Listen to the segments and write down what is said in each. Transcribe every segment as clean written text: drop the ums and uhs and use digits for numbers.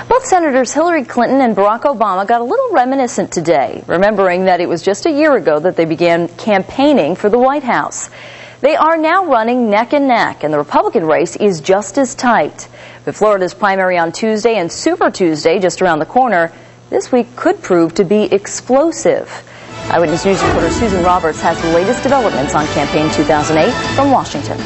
Both Senators Hillary Clinton and Barack Obama got a little reminiscent today, remembering that it was just a year ago that they began campaigning for the White House. They are now running neck and neck, and the Republican race is just as tight. With Florida's primary on Tuesday and Super Tuesday just around the corner, this week could prove to be explosive. Eyewitness News reporter Susan Roberts has the latest developments on Campaign 2008 from Washington.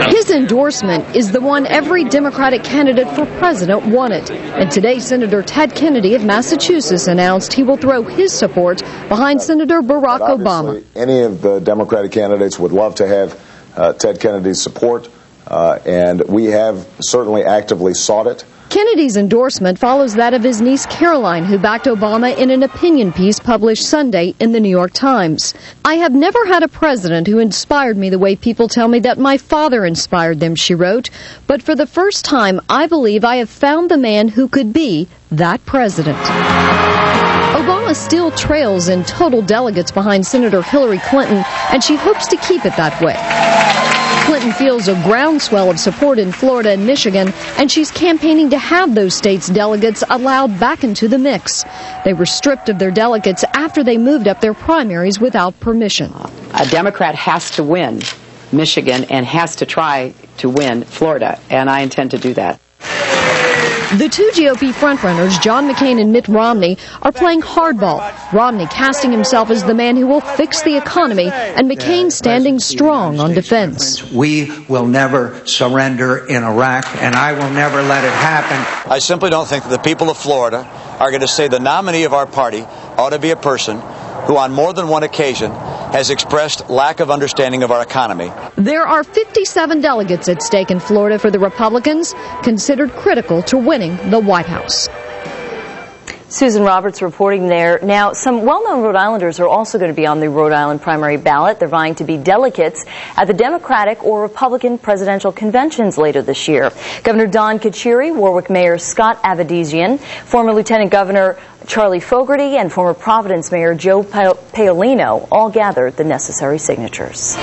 His endorsement is the one every Democratic candidate for president wanted. And today, Senator Ted Kennedy of Massachusetts announced he will throw his support behind Senator Barack Obama. Any of the Democratic candidates would love to have Ted Kennedy's support, and we have certainly actively sought it. Kennedy's endorsement follows that of his niece Caroline, who backed Obama in an opinion piece published Sunday in the New York Times. "I have never had a president who inspired me the way people tell me that my father inspired them," she wrote. "But for the first time, I believe I have found the man who could be that president." Obama still trails in total delegates behind Senator Hillary Clinton, and she hopes to keep it that way. Clinton feels a groundswell of support in Florida and Michigan, and she's campaigning to have those states' delegates allowed back into the mix. They were stripped of their delegates after they moved up their primaries without permission. A Democrat has to win Michigan and has to try to win Florida, and I intend to do that. The two GOP frontrunners, John McCain and Mitt Romney, are playing hardball. Romney casting himself as the man who will fix the economy, and McCain standing strong on defense. We will never surrender in Iraq, and I will never let it happen. I simply don't think that the people of Florida are going to say the nominee of our party ought to be a person who on more than one occasion has expressed lack of understanding of our economy. There are 57 delegates at stake in Florida for the Republicans, considered critical to winning the White House. Susan Roberts reporting there. Now, some well-known Rhode Islanders are also going to be on the Rhode Island primary ballot. They're vying to be delegates at the Democratic or Republican presidential conventions later this year. Governor Don Carcieri, Warwick Mayor Scott Avedisian, former Lieutenant Governor Charlie Fogarty, and former Providence Mayor Joe Paolino all gathered the necessary signatures.